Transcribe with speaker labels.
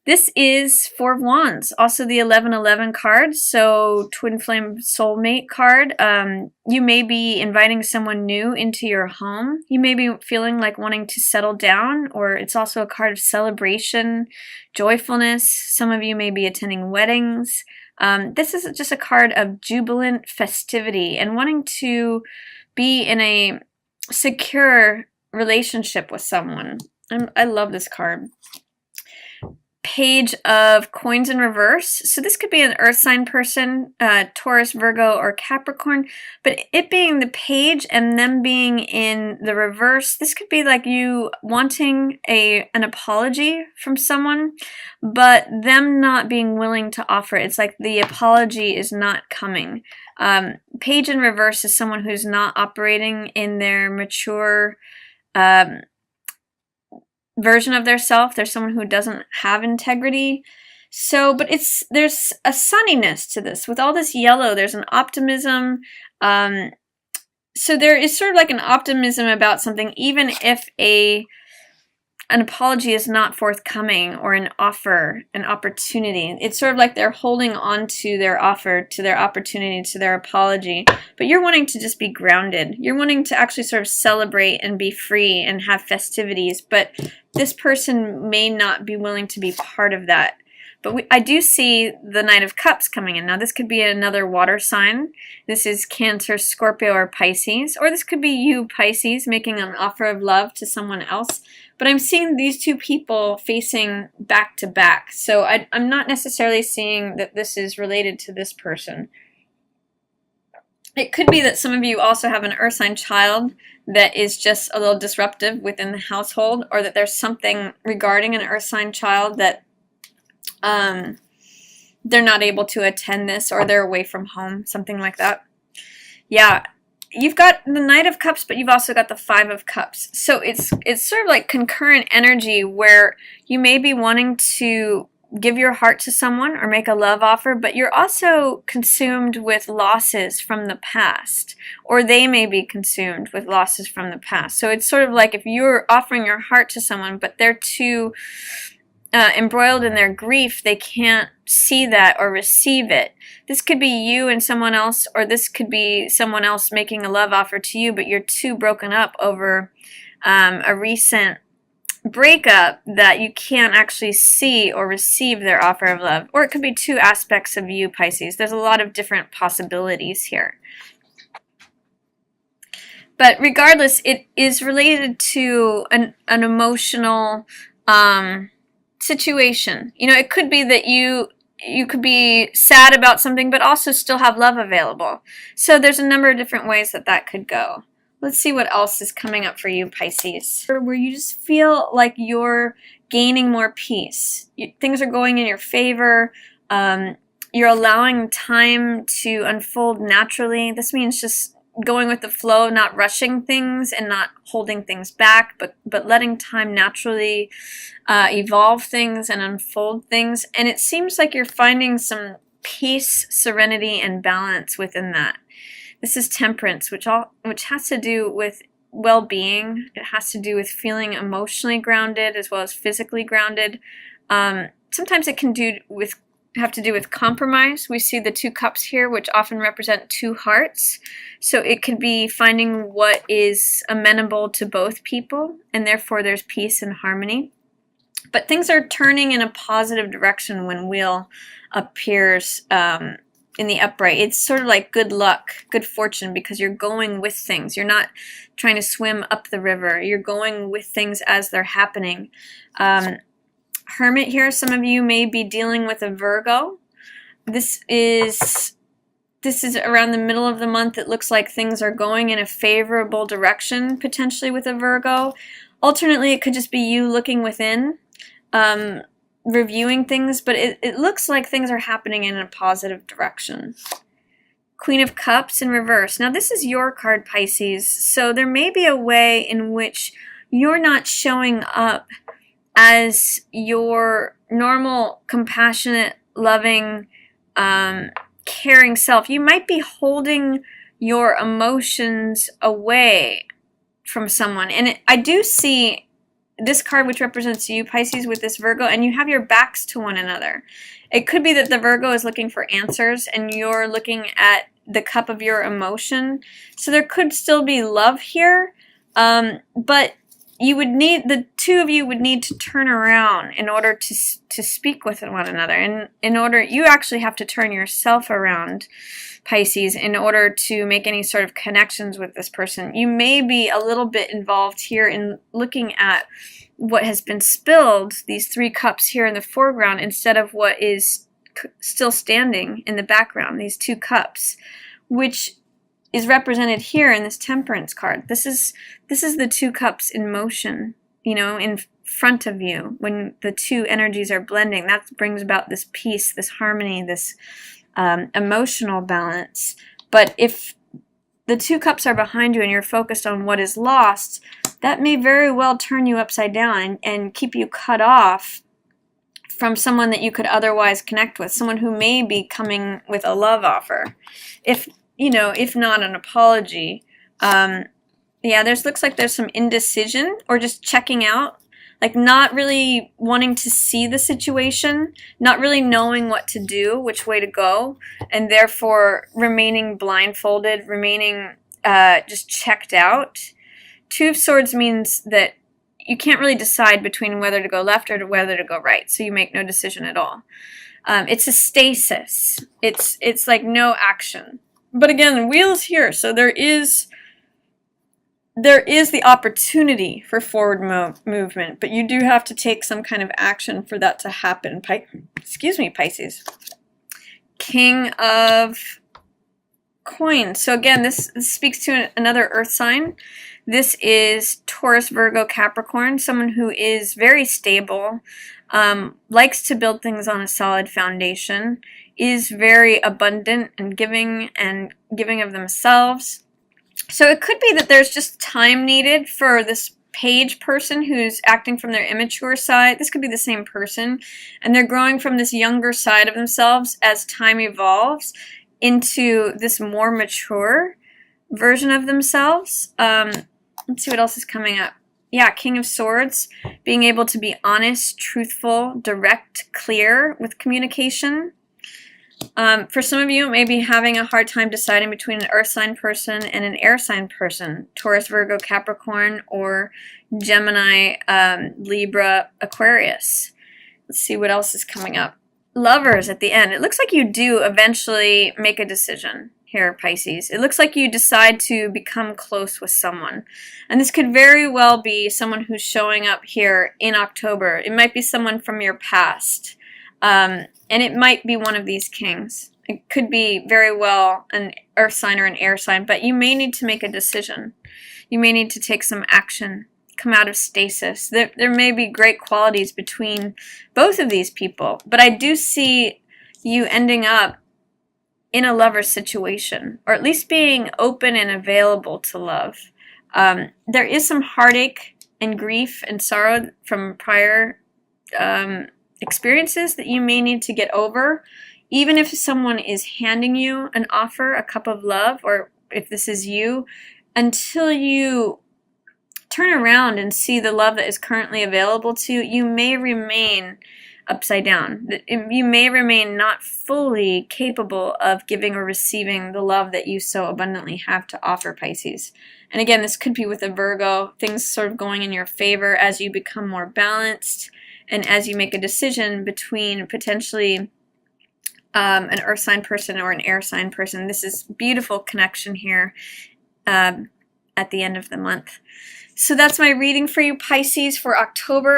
Speaker 1: This is Four of Wands, also the 1111 card, so Twin Flame Soulmate card. You may be inviting someone new into your home. You may be feeling like wanting to settle down, or it's also a card of celebration, joyfulness. Some of you may be attending weddings. This is just a card of jubilant festivity and wanting to be in a secure relationship with someone. I love this card. Page of Coins in reverse. So this could be an earth sign person, Taurus, Virgo, or Capricorn, but it being the page and them being in the reverse, this could be like you wanting an apology from someone, but them not being willing to offer it. It's like the apology is not coming. Page in reverse is someone who's not operating in their mature version of their self. There's someone who doesn't have integrity. So, but there's a sunniness to this. With all this yellow, there's an optimism. So there is sort of like an optimism about something, even if an apology is not forthcoming, or an offer, an opportunity. It's sort of like they're holding on to their offer, to their opportunity, to their apology. But you're wanting to just be grounded. You're wanting to actually sort of celebrate and be free and have festivities. But this person may not be willing to be part of that. But I do see the Knight of Cups coming in. Now, this could be another water sign. This is Cancer, Scorpio, or Pisces. Or this could be you, Pisces, making an offer of love to someone else. But I'm seeing these two people facing back to back. So I'm not necessarily seeing that this is related to this person. It could be that some of you also have an earth sign child that is just a little disruptive within the household, or that there's something regarding an earth sign child that they're not able to attend this, or they're away from home, something like that. Yeah, you've got the Knight of Cups, but you've also got the Five of Cups. So it's sort of like concurrent energy where you may be wanting to give your heart to someone or make a love offer, but you're also consumed with losses from the past, or they may be consumed with losses from the past. So it's sort of like if you're offering your heart to someone, but they're too embroiled in their grief, they can't see that or receive it. This could be you and someone else, or this could be someone else making a love offer to you, but you're too broken up over a recent breakup that you can't actually see or receive their offer of love. Or it could be two aspects of you, Pisces. There's a lot of different possibilities here. But regardless, it is related to an emotional situation. You know, it could be that you could be sad about something, but also still have love available. So there's a number of different ways that could go. Let's see what else is coming up for you, Pisces. Where you just feel like you're gaining more peace. Things are going in your favor. You're allowing time to unfold naturally. This means just going with the flow, not rushing things and not holding things back, but letting time naturally evolve things and unfold things. And it seems like you're finding some peace, serenity, and balance within that. This is Temperance, which has to do with well-being. It has to do with feeling emotionally grounded as well as physically grounded. Sometimes it can have to do with compromise. We see the two cups here, which often represent two hearts. So it could be finding what is amenable to both people, and therefore there's peace and harmony. But things are turning in a positive direction when Wheel appears in the upright. It's sort of like good luck, good fortune, because you're going with things. You're not trying to swim up the river. You're going with things as they're happening. Hermit here, some of you may be dealing with a Virgo. This is around the middle of the month. It looks like things are going in a favorable direction, potentially with a Virgo. Alternately, it could just be you looking within, reviewing things, but it looks like things are happening in a positive direction. Queen of Cups in reverse. Now, this is your card, Pisces, so there may be a way in which you're not showing up as your normal, compassionate, loving, caring self. You might be holding your emotions away from someone. And I do see this card, which represents you, Pisces, with this Virgo, and you have your backs to one another. It could be that the Virgo is looking for answers and you're looking at the cup of your emotion. So there could still be love here, but you would need, the two of you would need to turn around in order to speak with one another. And in order, you actually have to turn yourself around, Pisces, in order to make any sort of connections with this person. You may be a little bit involved here in looking at what has been spilled, these 3 cups here in the foreground, instead of what is still standing in the background, these 2 cups, which is represented here in this Temperance card. This is the 2 cups in motion, you know, in front of you. When the 2 energies are blending, that brings about this peace, this harmony, this emotional balance. But if the 2 cups are behind you and you're focused on what is lost, that may very well turn you upside down and keep you cut off from someone that you could otherwise connect with, someone who may be coming with a love offer, if not an apology. Yeah, looks like there's some indecision or just checking out, like not really wanting to see the situation, not really knowing what to do, which way to go, and therefore remaining blindfolded, remaining just checked out. 2 of Swords means that you can't really decide between whether to go left or whether to go right, so you make no decision at all. It's a stasis. It's like no action. But again, the wheel is here, so there is the opportunity for forward movement, but you do have to take some kind of action for that to happen. Pisces. King of Coins. So again, this speaks to another earth sign. This is Taurus, Virgo, Capricorn, someone who is very stable, likes to build things on a solid foundation, is very abundant and giving of themselves. So it could be that there's just time needed for this Page person who's acting from their immature side. This could be the same person, and they're growing from this younger side of themselves as time evolves into this more mature version of themselves. Let's see what else is coming up. Yeah, King of Swords, being able to be honest, truthful, direct, clear with communication. For some of you, it may be having a hard time deciding between an earth sign person and an air sign person. Taurus, Virgo, Capricorn, or Gemini, Libra, Aquarius. Let's see what else is coming up. Lovers at the end. It looks like you do eventually make a decision here, Pisces. It looks like you decide to become close with someone. And this could very well be someone who's showing up here in October. It might be someone from your past. And it might be one of these kings. It could be very well an earth sign or an air sign, but you may need to make a decision. You may need to take some action, come out of stasis. There may be great qualities between both of these people, but I do see you ending up in a lover situation, or at least being open and available to love. There is some heartache and grief and sorrow from prior experiences that you may need to get over, even if someone is handing you an offer, a cup of love, or if this is you, until you turn around and see the love that is currently available to you, you may remain upside down. You may remain not fully capable of giving or receiving the love that you so abundantly have to offer, Pisces. And again, this could be with a Virgo, things sort of going in your favor as you become more balanced and as you make a decision between potentially an earth sign person or an air sign person. This is beautiful connection here at the end of the month. So that's my reading for you, Pisces, for October.